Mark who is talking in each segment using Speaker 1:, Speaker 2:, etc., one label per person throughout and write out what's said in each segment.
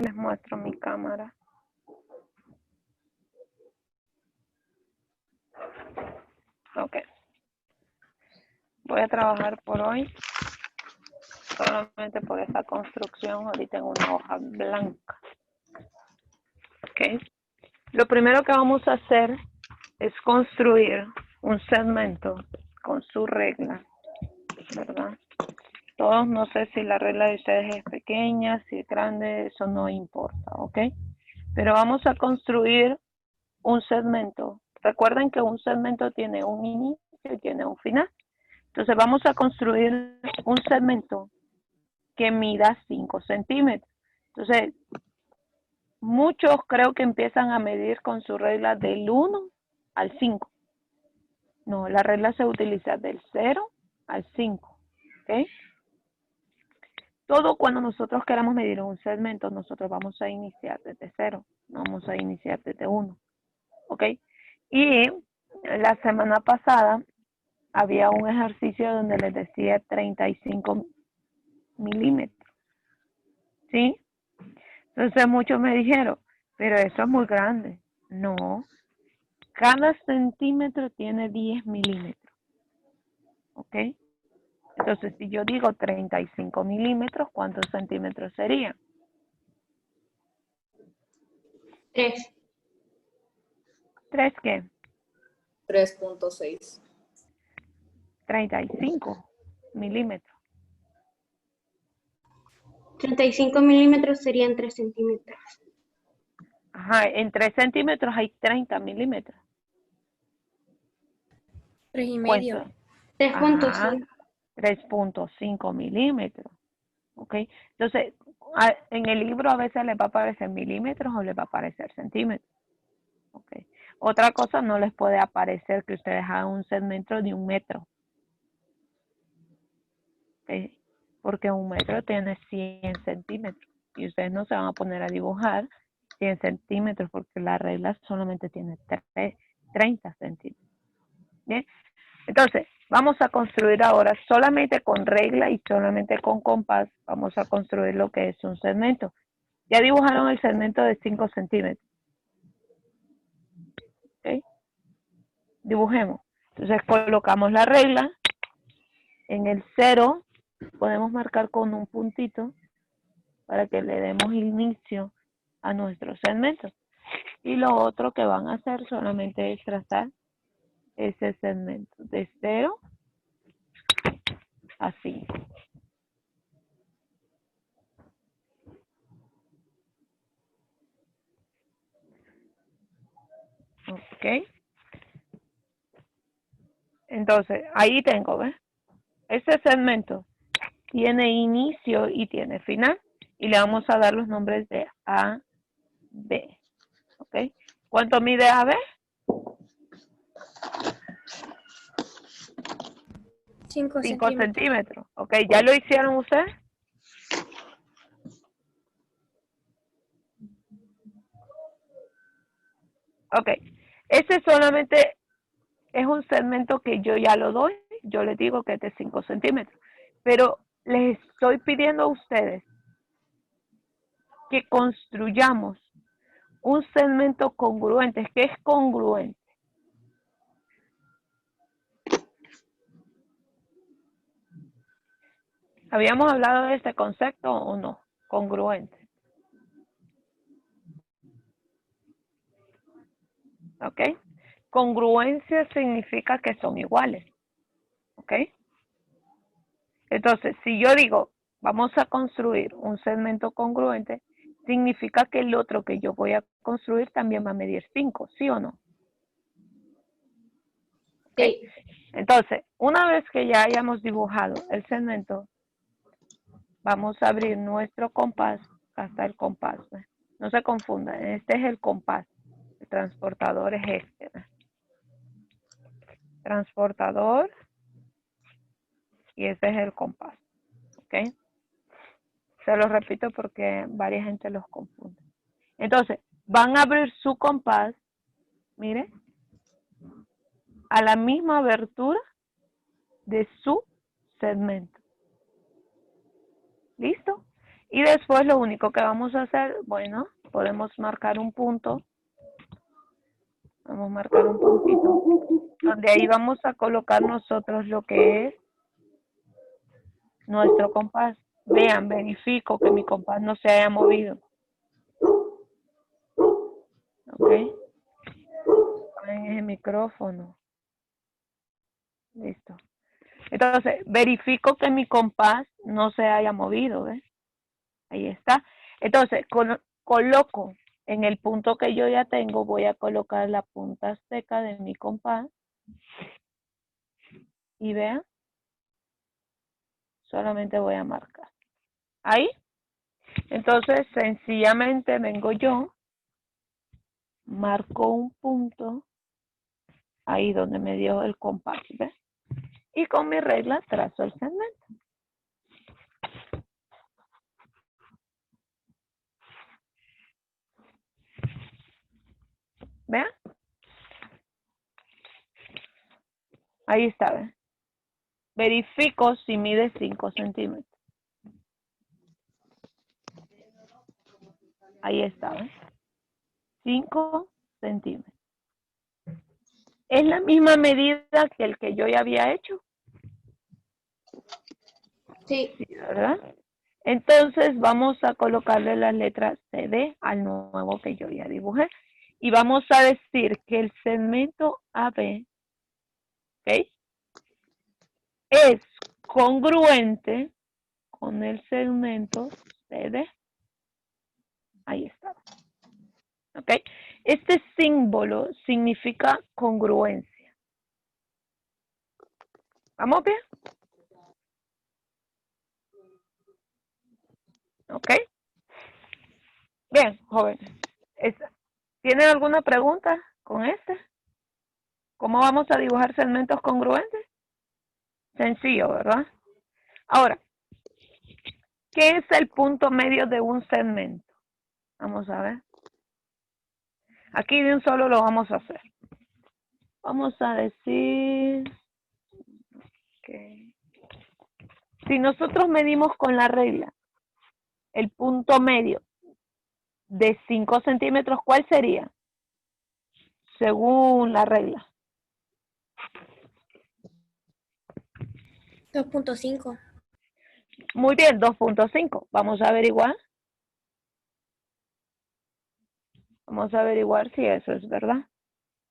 Speaker 1: Les muestro mi cámara. Ok. Voy a trabajar por hoy solamente por esta construcción ahorita en una hoja blanca. Ok. Lo primero que vamos a hacer es construir un segmento con su regla, ¿verdad? Todos, no sé si la regla de ustedes es pequeña, si es grande, eso no importa, ¿ok? Pero vamos a construir un segmento. Recuerden que un segmento tiene un inicio y tiene un final. Entonces vamos a construir un segmento que mida 5 centímetros. Entonces, muchos creo que empiezan a medir con su regla del 1 al 5. No, la regla se utiliza del 0 al 5. ¿Ok? Todo cuando nosotros queramos medir un segmento, nosotros vamos a iniciar desde 0. No vamos a iniciar desde 1. ¿Ok? Y la semana pasada había un ejercicio donde les decía 35 milímetros. ¿Sí? Entonces muchos me dijeron, pero eso es muy grande. No, cada centímetro tiene 10 milímetros. ¿Ok? Entonces, si yo digo 35 milímetros, ¿cuántos centímetros serían?
Speaker 2: 3.
Speaker 1: ¿3 qué?
Speaker 3: 3.6.
Speaker 1: 35 milímetros.
Speaker 2: 35 milímetros serían 3 centímetros.
Speaker 1: Ajá, en 3 centímetros hay 30 milímetros.
Speaker 4: 3,5.
Speaker 2: 3.5.
Speaker 1: 3.5 milímetros. ¿Ok? Entonces, en el libro a veces les va a aparecer milímetros o les va a aparecer centímetros. ¿Ok? Otra cosa, no les puede aparecer que ustedes hagan un segmento de 1 metro. ¿Ok? Porque 1 metro tiene 100 centímetros. Y ustedes no se van a poner a dibujar 100 centímetros porque la regla solamente tiene 30 centímetros. ¿Bien? Entonces, vamos a construir ahora solamente con regla y solamente con compás. Vamos a construir lo que es un segmento. Ya dibujaron el segmento de 5 centímetros. ¿Ok? Dibujemos. Entonces colocamos la regla. En el 0 podemos marcar con un puntito para que le demos inicio a nuestro segmento. Y lo otro que van a hacer solamente es trazar ese segmento de 0 a 5. Ok. Entonces, ahí tengo, ¿ves? Ese segmento tiene inicio y tiene final. Y le vamos a dar los nombres de A, B. ¿Ok? ¿Cuánto mide AB?
Speaker 4: 5
Speaker 1: 5
Speaker 4: centímetros.
Speaker 1: centímetros. ¿Ok? ¿Ya lo hicieron ustedes? Ok. Ese solamente es un segmento que yo ya lo doy. Yo les digo que es de 5 centímetros. Pero les estoy pidiendo a ustedes que construyamos un segmento congruente. ¿Qué es congruente? ¿Habíamos hablado de este concepto o no? Congruente. ¿Ok? Congruencia significa que son iguales. ¿Ok? Entonces, si yo digo, vamos a construir un segmento congruente, significa que el otro que yo voy a construir también va a medir 5, ¿sí o no? ¿Ok?
Speaker 2: Sí.
Speaker 1: Entonces, una vez que ya hayamos dibujado el segmento, vamos a abrir nuestro compás hasta el compás. No se confundan, este es el compás. El transportador es este. Transportador y ese es el compás. ¿Ok? Se los repito porque varias gente los confunde. Entonces, van a abrir su compás, mire, a la misma abertura de su segmento. ¿Listo? Y después lo único que vamos a hacer, bueno, podemos marcar un punto. Vamos a marcar un puntito, donde ahí vamos a colocar nosotros lo que es nuestro compás. Vean, verifico que mi compás no se haya movido. ¿Ok? En el micrófono. Listo. Entonces, verifico que mi compás no se haya movido, ¿ves? Ahí está. Entonces, coloco en el punto que yo ya tengo, voy a colocar la punta seca de mi compás. Y vean, solamente voy a marcar. Ahí. Entonces, sencillamente vengo yo, marco un punto, ahí donde me dio el compás, ¿ves? Y con mi regla trazo el segmento. ¿Vean? Ahí está, ¿ves? Verifico si mide 5 centímetros. Ahí está, ¿ves? 5 centímetros. Es la misma medida que el que yo ya había hecho.
Speaker 2: Sí.
Speaker 1: Sí, ¿verdad? Entonces vamos a colocarle las letras CD al nuevo que yo ya dibujé. Y vamos a decir que el segmento AB, ¿ok?, es congruente con el segmento CD. Ahí está. ¿Ok? Este símbolo significa congruencia. ¿Vamos bien? ¿Ok? Bien, jóvenes. ¿Tienen alguna pregunta con este? ¿Cómo vamos a dibujar segmentos congruentes? Sencillo, ¿verdad? Ahora, ¿qué es el punto medio de un segmento? Vamos a ver. Aquí de un solo lo vamos a hacer. Vamos a decir que si nosotros medimos con la regla el punto medio de 5 centímetros, ¿cuál sería? Según la regla.
Speaker 4: 2.5.
Speaker 1: Muy bien, 2.5. Vamos a averiguar. Vamos a averiguar si eso es verdad.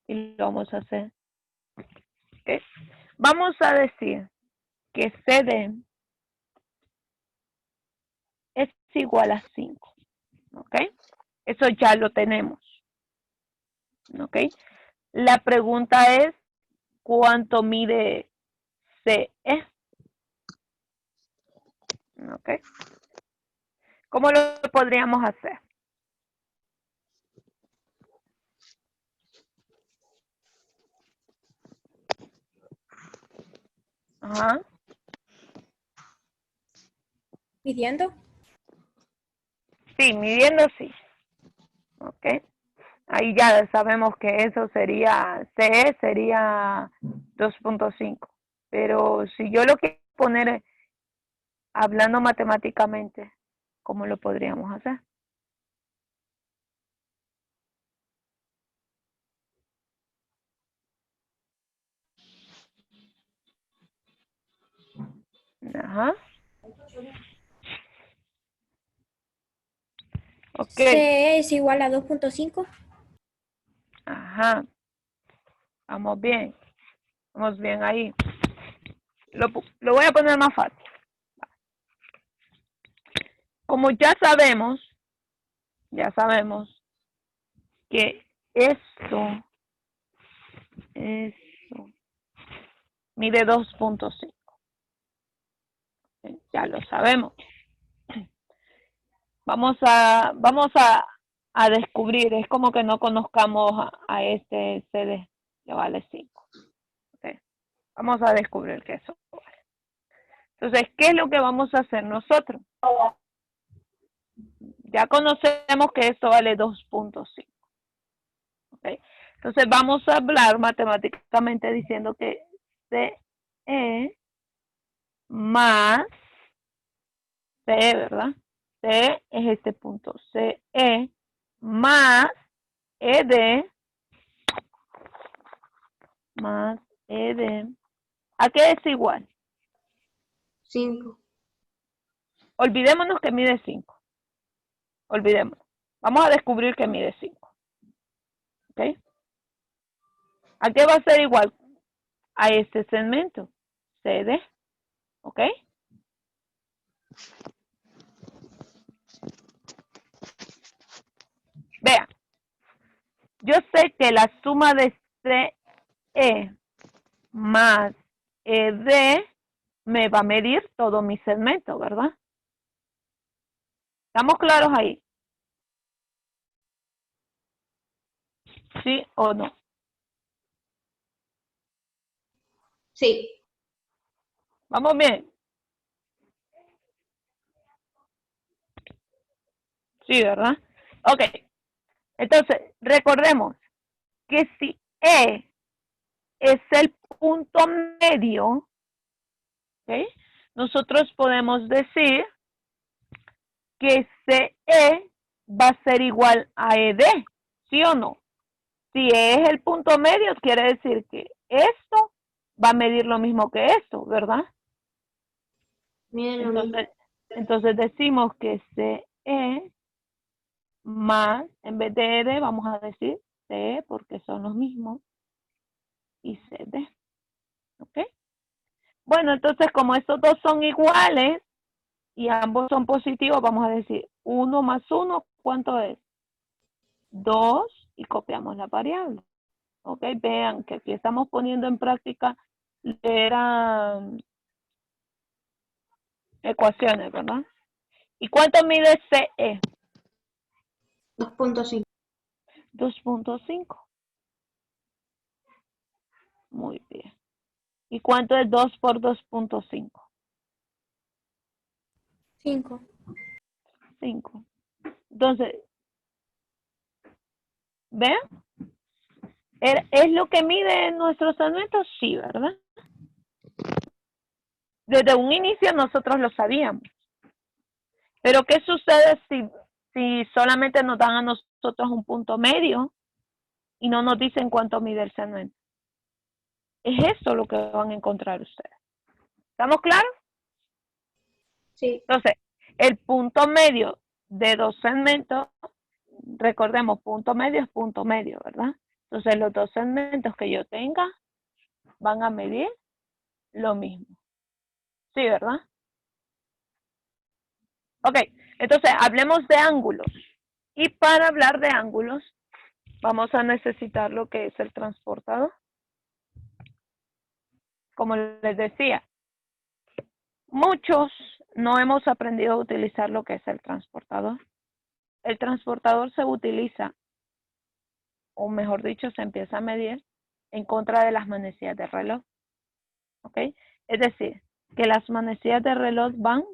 Speaker 1: Y lo vamos a hacer. ¿Okay? Vamos a decir que CD es igual a 5. ¿Ok? Eso ya lo tenemos. ¿Ok? La pregunta es, ¿cuánto mide CE? ¿Ok? ¿Cómo lo podríamos hacer? Ajá.
Speaker 4: ¿Midiendo?
Speaker 1: Sí, midiendo sí. ¿Ok? Ahí ya sabemos que eso sería, CE sería 2.5. Pero si yo lo quiero poner hablando matemáticamente, ¿cómo lo podríamos hacer? Ajá. Ok.
Speaker 4: C es igual a 2.5.
Speaker 1: Ajá. Vamos bien. Vamos bien ahí. Lo voy a poner más fácil. Como ya sabemos que esto mide 2.5. Ya lo sabemos. Vamos a descubrir, es como que no conozcamos a este CD, que vale 5. ¿Okay? Vamos a descubrir que eso vale. Entonces, ¿qué es lo que vamos a hacer nosotros? Ya conocemos que esto vale 2.5. ¿Okay? Entonces, vamos a hablar matemáticamente diciendo que CE más CE, ¿verdad? C es este punto CE más ED más ED. ¿A qué es igual?
Speaker 2: 5.
Speaker 1: Olvidémonos que mide 5. Olvidémonos. Vamos a descubrir que mide 5. ¿Ok? ¿A qué va a ser igual? A este segmento. CD. ¿Ok? Vean. Yo sé que la suma de CE más ED me va a medir todo mi segmento, ¿verdad? ¿Estamos claros ahí? ¿Sí o no?
Speaker 2: Sí.
Speaker 1: ¿Vamos bien? Sí, ¿verdad? Ok. Entonces, recordemos que si E es el punto medio, ¿ok? Nosotros podemos decir que CE va a ser igual a ED, ¿sí o no? Si E es el punto medio, quiere decir que esto va a medir lo mismo que esto, ¿verdad?
Speaker 2: Mide lo mismo.
Speaker 1: Entonces decimos que CE más, en vez de ED, vamos a decir CE porque son los mismos y CD. ¿Ok? Bueno, entonces como estos dos son iguales y ambos son positivos, vamos a decir 1 más 1, ¿cuánto es? 2 y copiamos la variable. Ok, vean que aquí estamos poniendo en práctica eran ecuaciones, ¿verdad? ¿Y cuánto mide CE?
Speaker 2: 2.5.
Speaker 1: 2.5. Muy bien. ¿Y cuánto es 2 por 2.5?
Speaker 4: 5.
Speaker 1: 5. Entonces, ¿ven? ¿Es lo que mide nuestros segmentos? Sí, ¿verdad? Desde un inicio nosotros lo sabíamos. Pero ¿qué sucede si solamente nos dan a nosotros un punto medio y no nos dicen cuánto mide el segmento? Es eso lo que van a encontrar ustedes. ¿Estamos claros?
Speaker 2: Sí.
Speaker 1: Entonces, el punto medio de dos segmentos, recordemos, punto medio es punto medio, ¿verdad? Entonces, los dos segmentos que yo tenga van a medir lo mismo. Sí, ¿verdad? Ok, entonces hablemos de ángulos. Y para hablar de ángulos, vamos a necesitar lo que es el transportador. Como les decía, muchos no hemos aprendido a utilizar lo que es el transportador. El transportador se utiliza, o mejor dicho, se empieza a medir en contra de las manecillas de reloj. ¿Ok? Es decir, que las manecillas de reloj van,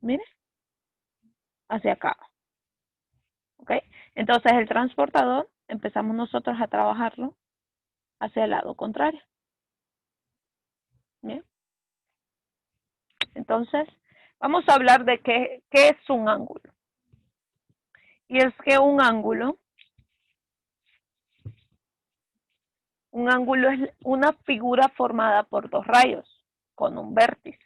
Speaker 1: mire, hacia acá. ¿Ok? Entonces el transportador, empezamos nosotros a trabajarlo hacia el lado contrario. ¿Bien? Entonces, vamos a hablar de qué es un ángulo. Y es que un ángulo es una figura formada por dos rayos con un vértice.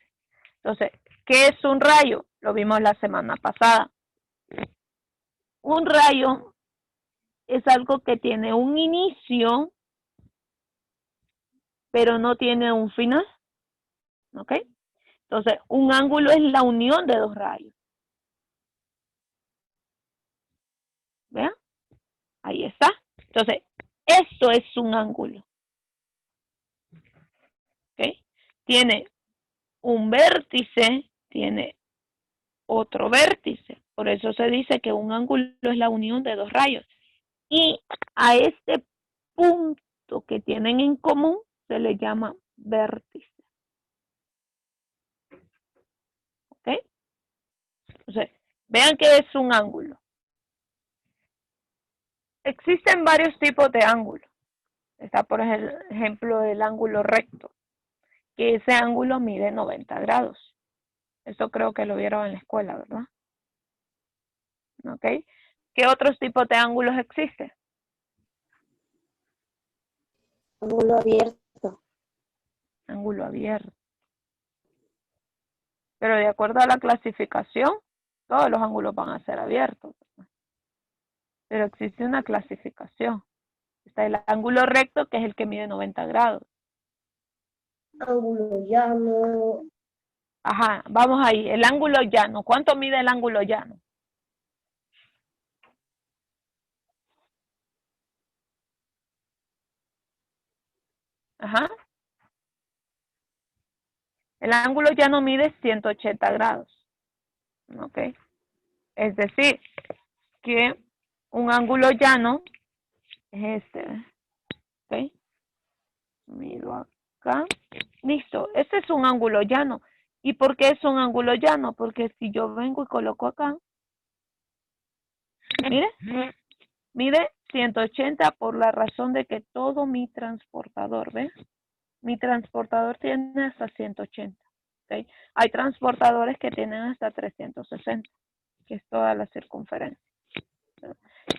Speaker 1: Entonces, ¿qué es un rayo? Lo vimos la semana pasada. Un rayo es algo que tiene un inicio, pero no tiene un final. ¿Ok? Entonces, un ángulo es la unión de dos rayos. ¿Vean? Ahí está. Entonces, esto es un ángulo. ¿Ok? Tiene un vértice, tiene otro vértice. Por eso se dice que un ángulo es la unión de dos rayos. Y a este punto que tienen en común se le llama vértice. ¿Ok? Entonces, vean que es un ángulo. Existen varios tipos de ángulos. Está, por ejemplo, el ángulo recto, que ese ángulo mide 90 grados. Eso creo que lo vieron en la escuela, ¿verdad? ¿Ok? ¿Qué otros tipos de ángulos existen?
Speaker 3: Ángulo abierto.
Speaker 1: Ángulo abierto. Pero de acuerdo a la clasificación, todos los ángulos van a ser abiertos. Pero existe una clasificación. Está el ángulo recto, que es el que mide 90 grados.
Speaker 3: Ángulo llano.
Speaker 1: Ajá, vamos ahí. El ángulo llano. ¿Cuánto mide el ángulo llano? Ajá. El ángulo llano mide 180 grados. ¿Ok? Es decir, que un ángulo llano es este. ¿Ok? Mido acá. Listo. Este es un ángulo llano. ¿Y por qué es un ángulo llano? Porque si yo vengo y coloco acá, mire, mide 180 por la razón de que todo mi transportador, ¿ves? Mi transportador tiene hasta 180. ¿Okay? Hay transportadores que tienen hasta 360, que es toda la circunferencia.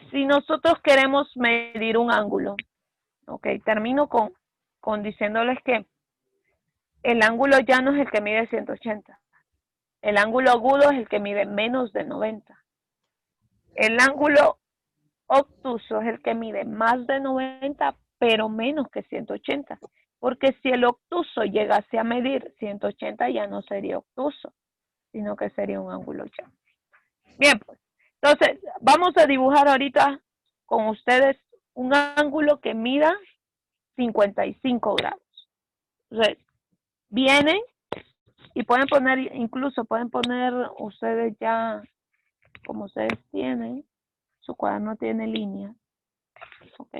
Speaker 1: Si nosotros queremos medir un ángulo, ok, termino con diciéndoles que el ángulo llano es el que mide 180. El ángulo agudo es el que mide menos de 90. El ángulo obtuso es el que mide más de 90, pero menos que 180. Porque si el obtuso llegase a medir 180, ya no sería obtuso, sino que sería un ángulo llano. Bien, pues. Entonces, vamos a dibujar ahorita con ustedes un ángulo que mida 55 grados. Entonces, vienen y pueden poner, incluso pueden poner ustedes ya, como ustedes tienen, su cuaderno tiene líneas, ¿ok?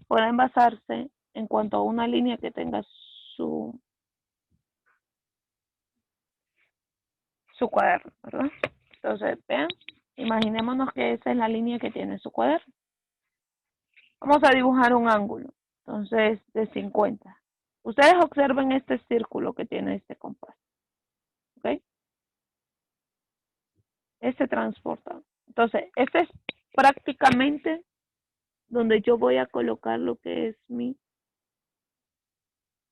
Speaker 1: Pueden basarse en cuanto a una línea que tenga su cuaderno, ¿verdad? Entonces, vean, imaginémonos que esa es la línea que tiene su cuaderno. Vamos a dibujar un ángulo, entonces, de 50. Ustedes observen este círculo que tiene este compás, ¿ok? Este transporta. Entonces, este es prácticamente donde yo voy a colocar lo que es mi,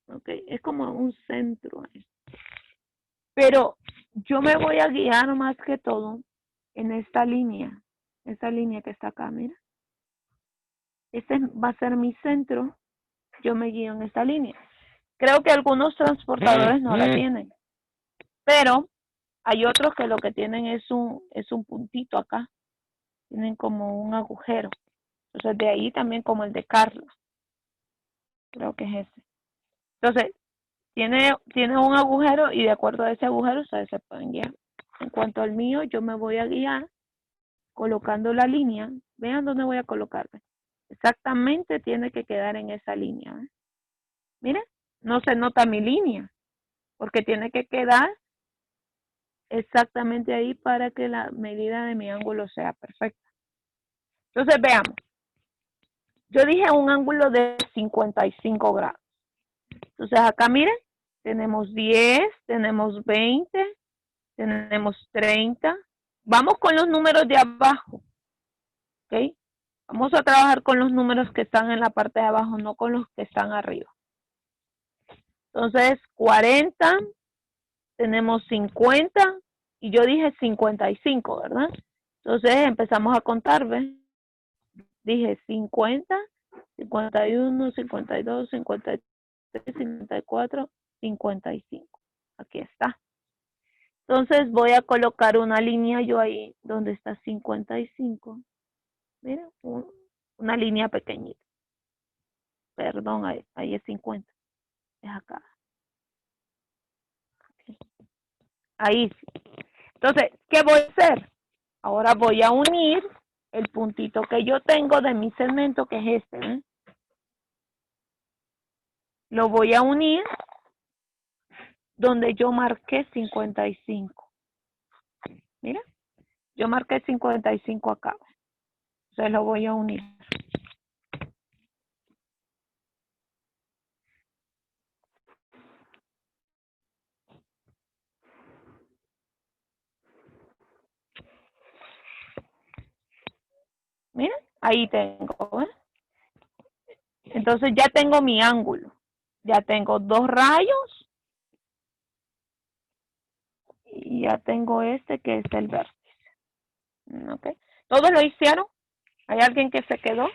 Speaker 1: ¿ok? Es como un centro ahí. Pero yo me voy a guiar más que todo en esta línea que está acá, mira. Este va a ser mi centro, yo me guío en esta línea. Creo que algunos transportadores no la tienen, pero hay otros que lo que tienen es un puntito acá, tienen como un agujero. Entonces de ahí también como el de Carla, creo que es ese. Entonces, tiene un agujero y de acuerdo a ese agujero ustedes se pueden guiar. En cuanto al mío, yo me voy a guiar colocando la línea. Vean dónde voy a colocarme. Exactamente tiene que quedar en esa línea. ¿Eh? Miren, no se nota mi línea, porque tiene que quedar exactamente ahí para que la medida de mi ángulo sea perfecta. Entonces, veamos. Yo dije un ángulo de 55 grados. Entonces, acá miren, tenemos 10, tenemos 20, tenemos 30. Vamos con los números de abajo. ¿Ok? Vamos a trabajar con los números que están en la parte de abajo, no con los que están arriba. Entonces, 40, tenemos 50, y yo dije 55, ¿verdad? Entonces empezamos a contar, ¿ves? Dije 50, 51, 52, 53, 54, 55. Aquí está. Entonces voy a colocar una línea yo ahí donde está 55. Miren, una línea pequeñita. Perdón, ahí es 50. Es acá. Ahí sí. Entonces, ¿qué voy a hacer? Ahora voy a unir el puntito que yo tengo de mi segmento, que es este. ¿eh? Lo voy a unir donde yo marqué 55. Mira, yo marqué 55 acá. Entonces lo voy a unir. Miren, ahí tengo, ¿eh? Entonces ya tengo mi ángulo. Ya tengo dos rayos. Y ya tengo este que es el vértice. ¿Ok? ¿Todos lo hicieron? ¿Hay alguien que se quedó?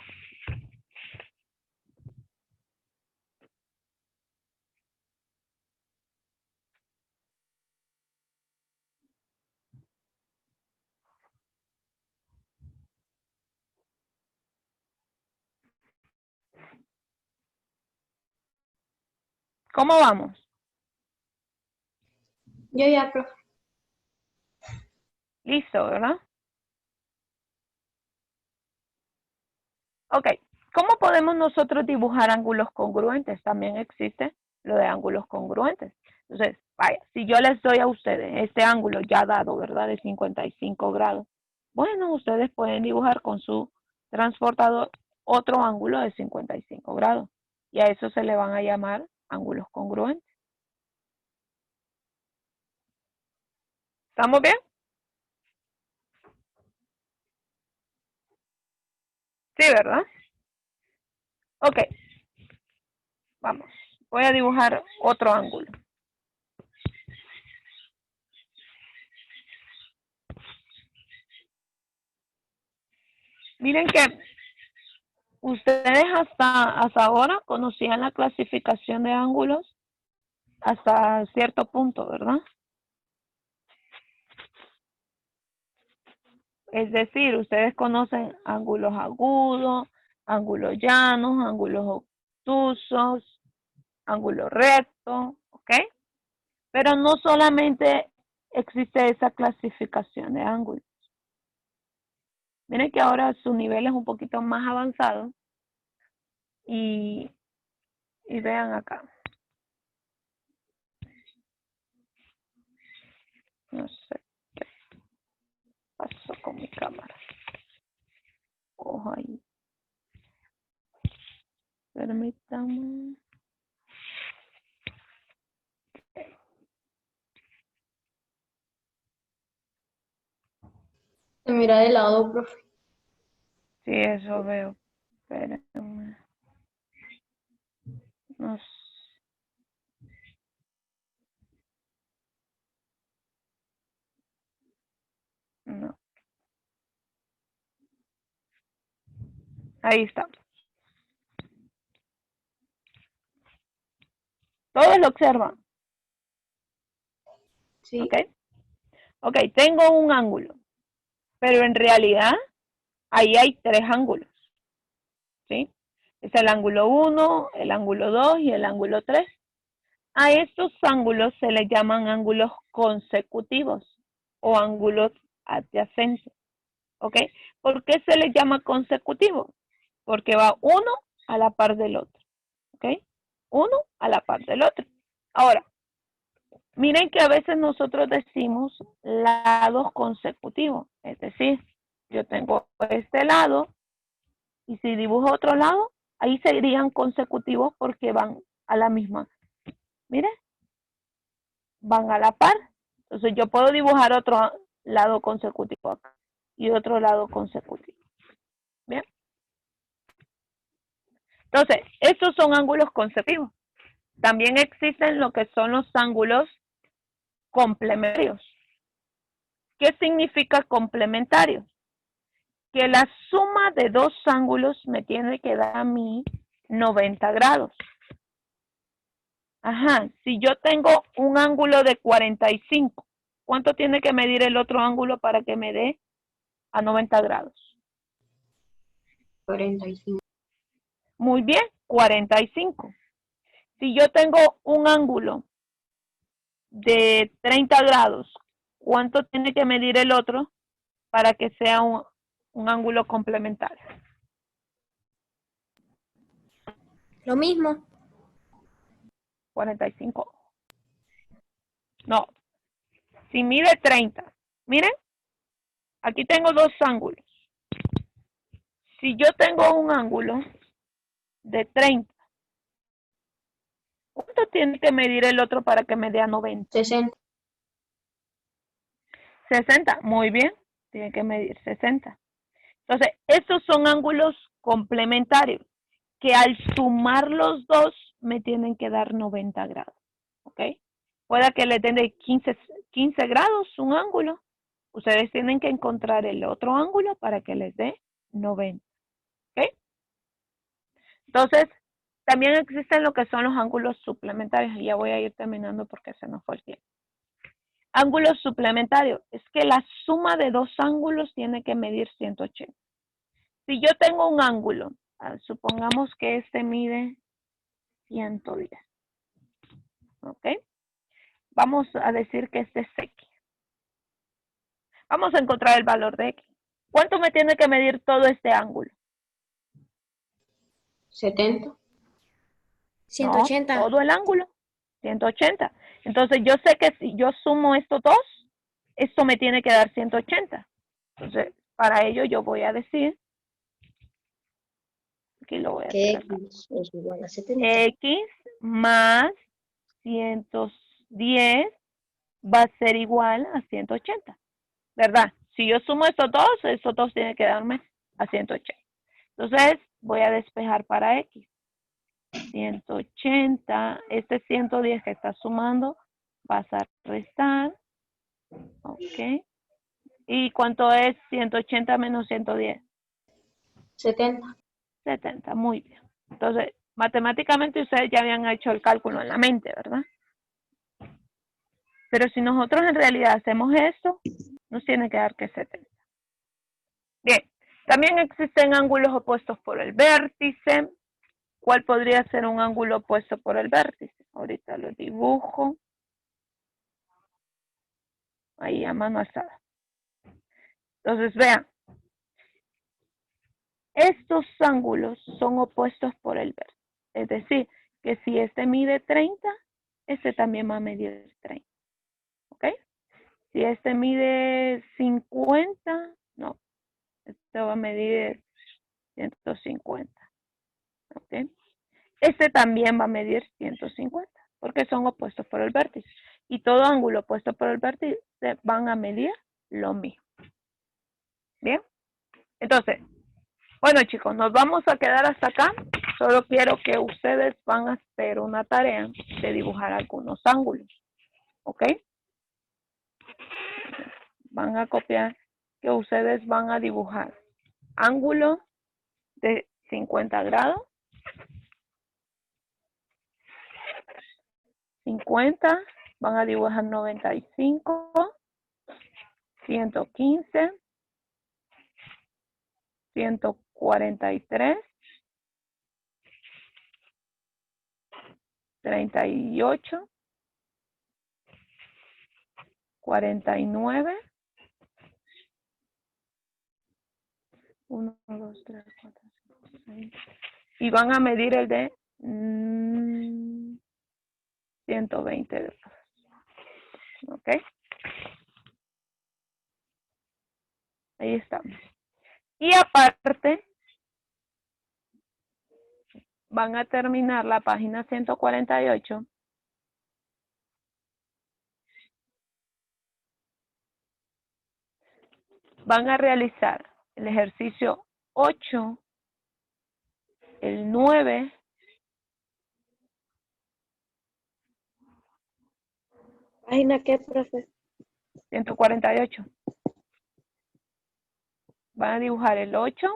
Speaker 1: ¿Cómo vamos?
Speaker 2: Yo ya, profe.
Speaker 1: Listo, ¿verdad? Ok. ¿Cómo podemos nosotros dibujar ángulos congruentes? También existe lo de ángulos congruentes. Entonces, vaya, si yo les doy a ustedes este ángulo ya dado, ¿verdad? De 55 grados. Bueno, ustedes pueden dibujar con su transportador otro ángulo de 55 grados. Y a eso se le van a llamar ángulos congruentes. ¿Estamos bien? Sí, ¿verdad? Ok. Vamos. Voy a dibujar otro ángulo. Miren que ustedes hasta ahora conocían la clasificación de ángulos hasta cierto punto, ¿verdad? Es decir, ustedes conocen ángulos agudos, ángulos llanos, ángulos obtusos, ángulos rectos, ¿ok? Pero no solamente existe esa clasificación de ángulos. Miren que ahora su nivel es un poquito más avanzado y vean acá. No sé qué pasó con mi cámara. Ojo ahí. Permítanme.
Speaker 2: Se mira de lado, profe.
Speaker 1: Sí, eso veo. Espérenme. No sé. No. Ahí está. Todos lo observan.
Speaker 2: Sí.
Speaker 1: ¿Ok? Ok, tengo un ángulo. Pero en realidad, ahí hay tres ángulos. ¿Sí? Es el ángulo 1, el ángulo 2 y el ángulo 3. A estos ángulos se les llaman ángulos consecutivos o ángulos adyacentes. ¿Ok? ¿Por qué se les llama consecutivos? Porque va uno a la par del otro. ¿Ok? Uno a la par del otro. Ahora, miren que a veces nosotros decimos lados consecutivos. Es decir, yo tengo este lado y si dibujo otro lado, ahí serían consecutivos porque van a la misma. Miren, van a la par. Entonces yo puedo dibujar otro lado consecutivo acá y otro lado consecutivo. Bien. Entonces, estos son ángulos consecutivos. También existen lo que son los ángulos complementarios. ¿Qué significa complementario? Que la suma de dos ángulos me tiene que dar a mí 90 grados. Ajá, si yo tengo un ángulo de 45, ¿cuánto tiene que medir el otro ángulo para que me dé a 90 grados?
Speaker 2: 45.
Speaker 1: Muy bien, 45. Si yo tengo un ángulo de 30 grados, ¿cuánto tiene que medir el otro para que sea un ángulo complementario?
Speaker 4: Lo mismo.
Speaker 1: 45. No, si mide 30, miren, aquí tengo dos ángulos. Si yo tengo un ángulo de 30, ¿cuánto tiene que medir el otro para que me dé a 90?
Speaker 2: 60.
Speaker 1: 60, muy bien, tiene que medir 60. Entonces, estos son ángulos complementarios que al sumar los dos me tienen que dar 90 grados. ¿Ok? Puede que le den de 15 grados un ángulo. Ustedes tienen que encontrar el otro ángulo para que les dé 90. ¿Ok? Entonces, también existen lo que son los ángulos suplementarios. Y ya voy a ir terminando porque se nos fue el tiempo. Ángulos suplementarios. Es que la suma de dos ángulos tiene que medir 180. Si yo tengo un ángulo, supongamos que este mide 110. ¿Ok? Vamos a decir que este es X. Vamos a encontrar el valor de X. ¿Cuánto me tiene que medir todo este ángulo?
Speaker 2: 70.
Speaker 4: 180.
Speaker 1: No, todo el ángulo. 180. Entonces yo sé que si yo sumo estos dos, esto me tiene que dar 180. Entonces, para ello yo voy a decir, aquí lo voy a
Speaker 3: Que
Speaker 1: hacer acá.
Speaker 3: X es igual a 70.
Speaker 1: X más 110 va a ser igual a 180, ¿verdad? Si yo sumo estos dos tienen que darme a 180. Entonces, voy a despejar para X. 180, este 110 que está sumando, vas a restar. Ok. ¿Y cuánto es 180 menos 110?
Speaker 2: 70.
Speaker 1: 70, muy bien. Entonces, matemáticamente ustedes ya habían hecho el cálculo en la mente, ¿verdad? Pero si nosotros en realidad hacemos esto, nos tiene que dar que 70. Bien, también existen ángulos opuestos por el vértice. ¿Cuál podría ser un ángulo opuesto por el vértice? Ahorita lo dibujo. Ahí a mano alzada. Entonces, vean. Estos ángulos son opuestos por el vértice. Es decir, que si este mide 30, este también va a medir 30. ¿Ok? Si este mide 50, no. Este va a medir 150. ¿Ok? Este también va a medir 150, porque son opuestos por el vértice. Y todo ángulo opuesto por el vértice van a medir lo mismo. ¿Bien? Entonces, bueno chicos, nos vamos a quedar hasta acá. Solo quiero que ustedes van a hacer una tarea de dibujar algunos ángulos. ¿Ok? Van a copiar que ustedes van a dibujar ángulo de 50 grados, 50, van a dibujar 95, 115, 143, 38, 49, 1, 2, 3, 4, 5, 6, y van a medir el de 120 grados. ¿Ok? Ahí estamos. Y aparte, van a terminar la página 148. Van a realizar el ejercicio 8, el 9,
Speaker 3: ¿Página qué, profe?
Speaker 1: 148. Van a dibujar el 8,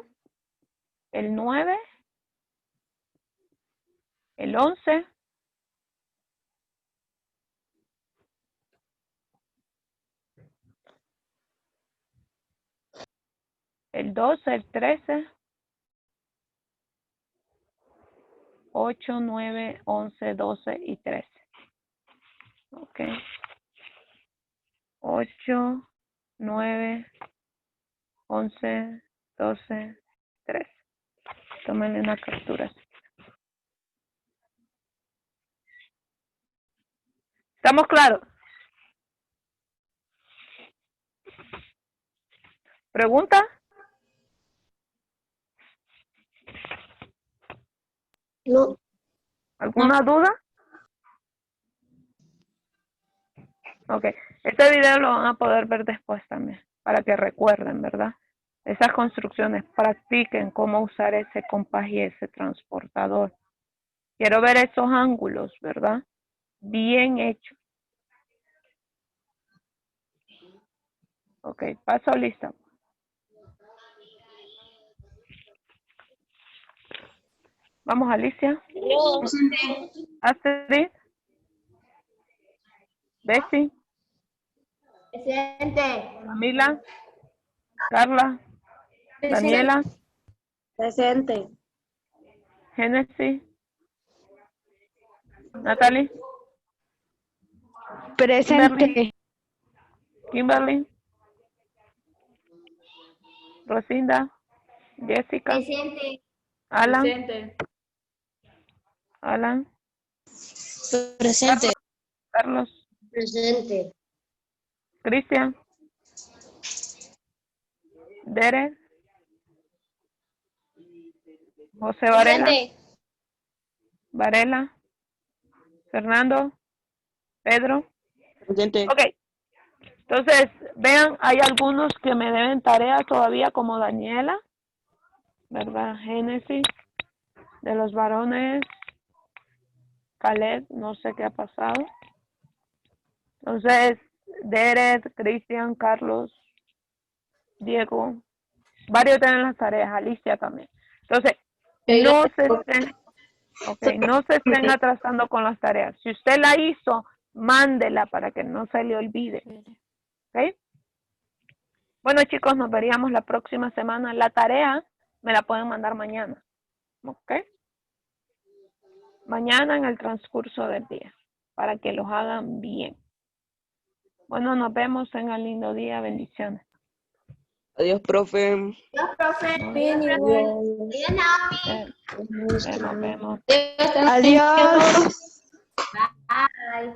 Speaker 1: el 9, el 11, el 12, el 13, 8, 9, 11, 12 y 13. Ok. 8, 9, 11, 12, 13. Tómenle una captura. ¿Estamos claros? ¿Pregunta?
Speaker 3: No.
Speaker 1: ¿Alguna duda? Ok. Este video lo van a poder ver después también, para que recuerden, ¿verdad? esas construcciones, practiquen cómo usar ese compás y ese transportador. Quiero ver esos ángulos, ¿verdad? Bien hechos. Ok, paso lista. Vamos, Alicia.
Speaker 2: Presente.
Speaker 1: Astrid. Bessie.
Speaker 2: Presente.
Speaker 1: Camila. Carla. Daniela.
Speaker 3: Presente.
Speaker 1: Genesis. Natalie.
Speaker 3: Presente.
Speaker 1: Kimberly. Rosinda. Jessica.
Speaker 2: Presente.
Speaker 1: Alan.
Speaker 5: Presente.
Speaker 1: Alan.
Speaker 3: Presente.
Speaker 1: Carlos.
Speaker 2: Presente.
Speaker 1: Cristian. Derek. José Varela. Varela. Fernando. Pedro.
Speaker 3: Presente.
Speaker 1: Ok. Entonces, vean, hay algunos que me deben tareas todavía, como Daniela, ¿verdad? Génesis, de los varones, Caleb, no sé qué ha pasado. Entonces, Derek, Cristian, Carlos, Diego, varios tienen las tareas, Alicia también. Entonces, no se estén atrasando con las tareas. Si usted la hizo, mándela para que no se le olvide. ¿Ok? Bueno, chicos, nos veríamos la próxima semana. La tarea me la pueden mandar mañana. ¿Ok? Mañana en el transcurso del día, para que los hagan bien. Bueno, nos vemos en el lindo día. Bendiciones.
Speaker 3: Adiós, profe.
Speaker 4: Bien, igual.
Speaker 1: Nos vemos.
Speaker 3: Adiós.
Speaker 2: Bye.